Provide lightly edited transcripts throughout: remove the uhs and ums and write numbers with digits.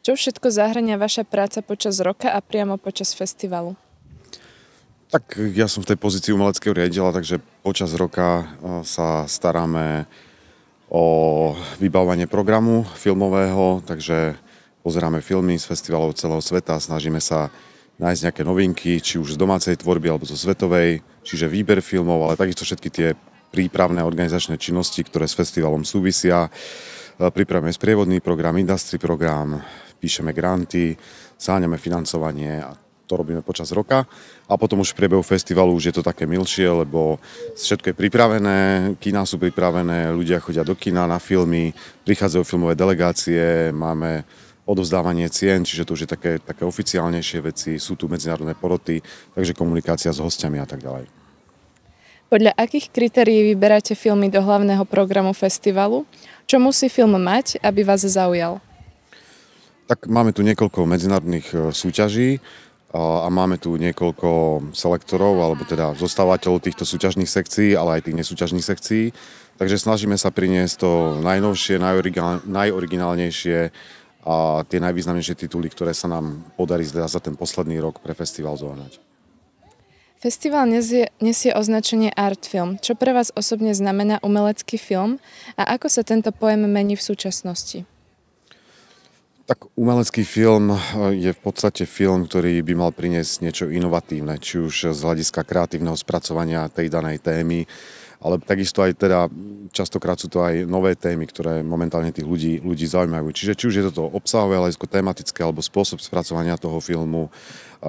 Čo všetko zahŕňa vaša práca počas roka a priamo počas festivalu? Tak ja som v tej pozícii umeleckého riaditeľa, takže počas roka sa staráme o vybavovanie programu filmového, takže pozeráme filmy z festivalov celého sveta, snažíme sa nájsť nejaké novinky, či už z domácej tvorby alebo zo svetovej, čiže výber filmov, ale takisto všetky tie prípravné organizačné činnosti, ktoré s festivalom súvisia. Pripravíme sprievodný program, industry program, píšeme granty, sáňame financovanie a to robíme počas roka. A potom už v priebehu festivalu už je to také milšie, lebo všetko je pripravené, kiná sú pripravené, ľudia chodia do kina na filmy, prichádzajú filmové delegácie, máme odovzdávanie cien, čiže to už je také oficiálnejšie veci, sú tu medzinárodné poroty, takže komunikácia s hostiami a tak ďalej. Podľa akých kritérií vyberáte filmy do hlavného programu festivalu? Čo musí film mať, aby vás zaujal? Tak máme tu niekoľko medzinárodných súťaží a máme tu niekoľko selektorov, alebo teda zostávateľov týchto súťažných sekcií, ale aj tých nesúťažných sekcií. Takže snažíme sa priniesť to najnovšie, najoriginálnejšie a tie najvýznamnejšie tituly, ktoré sa nám podarí za ten posledný rok pre festival zohnať. Festival nesie označenie Art Film. Čo pre vás osobne znamená umelecký film a ako sa tento pojem mení v súčasnosti? Tak umelecký film je v podstate film, ktorý by mal priniesť niečo inovatívne, či už z hľadiska kreatívneho spracovania tej danej témy, ale takisto aj teda častokrát sú to aj nové témy, ktoré momentálne tých ľudí zaujímajú. Čiže či už je toto obsahové, hľadisko tematické alebo spôsob spracovania toho filmu.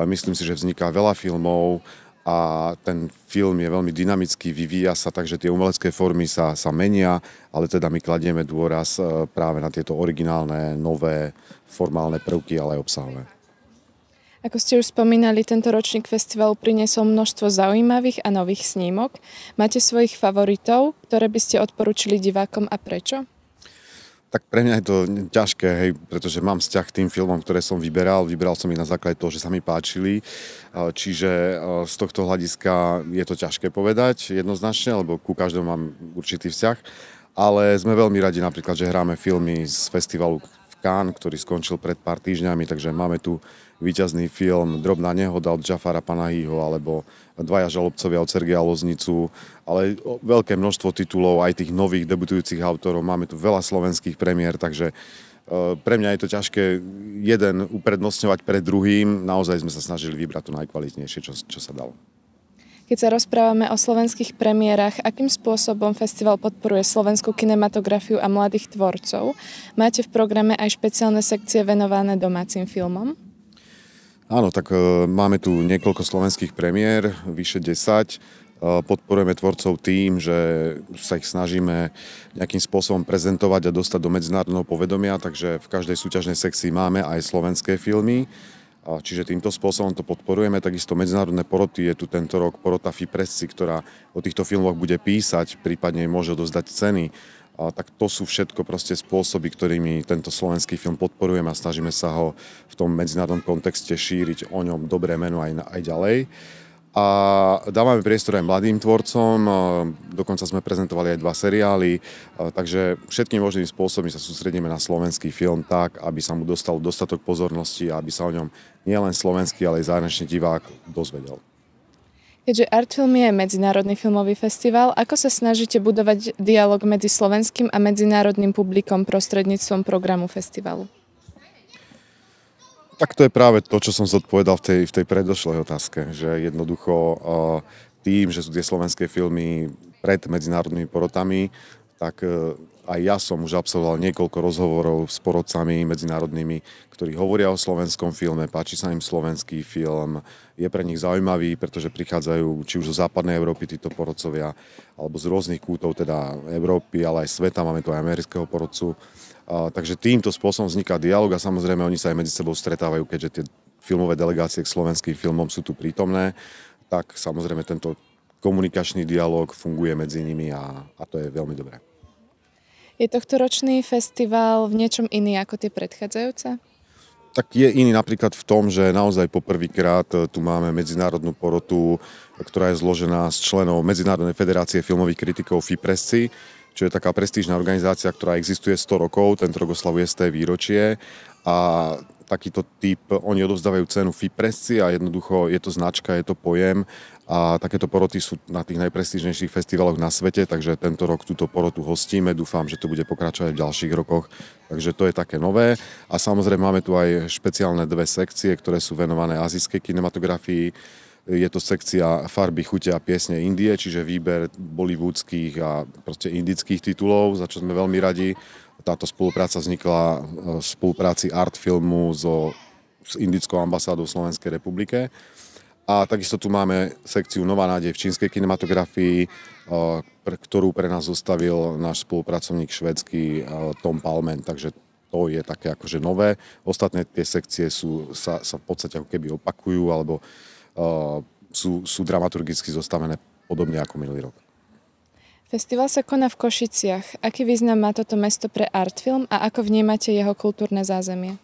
Myslím si, že vzniká veľa filmov a ten film je veľmi dynamický, vyvíja sa, takže tie umelecké formy sa menia, ale teda my kladieme dôraz práve na tieto originálne, nové, formálne prvky, ale aj obsahové. Ako ste už spomínali, tento ročník festivalu priniesol množstvo zaujímavých a nových snímok. Máte svojich favoritov, ktoré by ste odporúčili divákom a prečo? Tak pre mňa je to ťažké, hej, pretože mám vzťah k tým filmom, ktoré som vyberal. Vyberal som ich na základe toho, že sa mi páčili. Čiže z tohto hľadiska je to ťažké povedať jednoznačne, lebo ku každému mám určitý vzťah. Ale sme veľmi radi napríklad, že hráme filmy z festivalu v Cannes, ktorý skončil pred pár týždňami, takže máme tu víťazný film Drobná nehoda od Jafara Panahiho alebo Dvaja žalobcovia od Sergeja Loznicu, ale veľké množstvo titulov, aj tých nových debutujúcich autorov. Máme tu veľa slovenských premiér, takže pre mňa je to ťažké jeden uprednostňovať pred druhým. Naozaj sme sa snažili vybrať to najkvalitnejšie, čo sa dalo. Keď sa rozprávame o slovenských premiérach, akým spôsobom festival podporuje slovenskú kinematografiu a mladých tvorcov? Máte v programe aj špeciálne sekcie venované domácim filmom? Áno, tak máme tu niekoľko slovenských premiér, vyše 10. Podporujeme tvorcov tým, že sa ich snažíme nejakým spôsobom prezentovať a dostať do medzinárodného povedomia, takže v každej súťažnej sekcii máme aj slovenské filmy. Čiže týmto spôsobom to podporujeme. Takisto medzinárodné poroty, je tu tento rok porota FIPRESCI, ktorá o týchto filmoch bude písať, prípadne môže odozdať ceny. Tak to sú všetko proste spôsoby, ktorými tento slovenský film podporujeme a snažíme sa ho v tom medzinárodnom kontexte šíriť o ňom dobré meno aj ďalej. A dávame priestor aj mladým tvorcom, dokonca sme prezentovali aj 2 seriály, takže všetkým možným spôsobom sa sústredíme na slovenský film tak, aby sa mu dostal dostatok pozornosti a aby sa o ňom nielen slovenský, ale aj zahraničný divák dozvedel. Keďže Artfilm je medzinárodný filmový festival, ako sa snažíte budovať dialog medzi slovenským a medzinárodným publikom prostredníctvom programu festivalu? Tak to je práve to, čo som zodpovedal v tej predošlej otázke, že jednoducho tým, že sú tie slovenské filmy pred medzinárodnými porotami, tak aj ja som už absolvoval niekoľko rozhovorov s porodcami medzinárodnými, ktorí hovoria o slovenskom filme, páči sa im slovenský film, je pre nich zaujímavý, pretože prichádzajú či už zo západnej Európy títo porodcovia, alebo z rôznych kútov teda Európy, ale aj sveta, máme tu aj amerického porodcu. Takže týmto spôsobom vzniká dialog a samozrejme oni sa aj medzi sebou stretávajú, keďže tie filmové delegácie k slovenským filmom sú tu prítomné, tak samozrejme tento komunikačný dialog funguje medzi nimi a to je veľmi dobré. Je tohtoročný festival v niečom iný ako tie predchádzajúce? Tak je iný napríklad v tom, že naozaj poprvýkrát tu máme medzinárodnú porotu, ktorá je zložená z členov Medzinárodnej federácie filmových kritikov FIPRESCI. čo je taká prestížna organizácia, ktorá existuje 100 rokov, tento rok oslavuje 100. výročie a takýto typ, oni odovzdávajú cenu FIPRESCI a jednoducho je to značka, je to pojem a takéto poroty sú na tých najprestížnejších festivaloch na svete, takže tento rok túto porotu hostíme, dúfam, že to bude pokračovať v ďalších rokoch, takže to je také nové a samozrejme máme tu aj špeciálne 2 sekcie, ktoré sú venované azijskej kinematografii. Je to sekcia farby, chute a piesne Indie, čiže výber bollywoodských a proste indických titulov, za čo sme veľmi radi. Táto spolupráca vznikla v spolupráci Art Filmu s indickou ambasádou v Slovenskej republike. A takisto tu máme sekciu Nová nádej v čínskej kinematografii, ktorú pre nás zostavil náš spolupracovník švédsky Tom Palmen, takže to je také akože nové. Ostatné tie sekcie sa v podstate ako keby opakujú alebo sú dramaturgicky zostavené podobne ako minulý rok. Festival sa koná v Košiciach. Aký význam má toto mesto pre Artfilm a ako vnímate jeho kultúrne zázemie?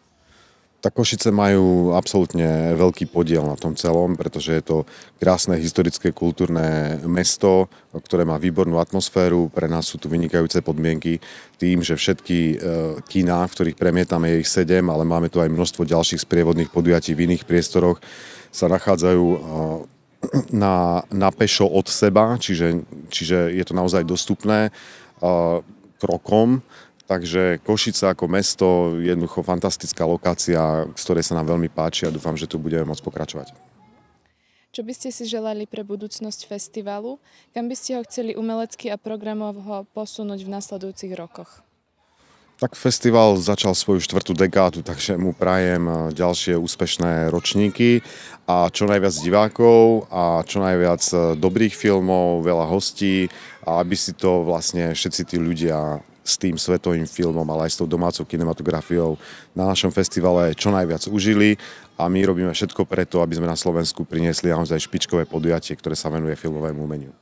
Tak Košice majú absolútne veľký podiel na tom celom, pretože je to krásne historické kultúrne mesto, ktoré má výbornú atmosféru. Pre nás sú tu vynikajúce podmienky tým, že všetky kiná, v ktorých premietame, je ich 7, ale máme tu aj množstvo ďalších sprievodných podujatí v iných priestoroch, sa nachádzajú na pešo od seba, čiže je to naozaj dostupné krokom. Takže Košice ako mesto je jednoducho fantastická lokácia, z ktorej sa nám veľmi páči a dúfam, že tu budeme môcť pokračovať. Čo by ste si želali pre budúcnosť festivalu? Kam by ste ho chceli umelecky a programovo posunúť v nasledujúcich rokoch? Tak festival začal svoju 4. dekádu, takže mu prajem ďalšie úspešné ročníky a čo najviac divákov a čo najviac dobrých filmov, veľa hostí a aby si to vlastne všetci tí ľudia s tým svetovým filmom, ale aj s tou domácou kinematografiou na našom festivale čo najviac užili a my robíme všetko preto, aby sme na Slovensku priniesli naozaj špičkové podujatie, ktoré sa venuje filmovému umeniu.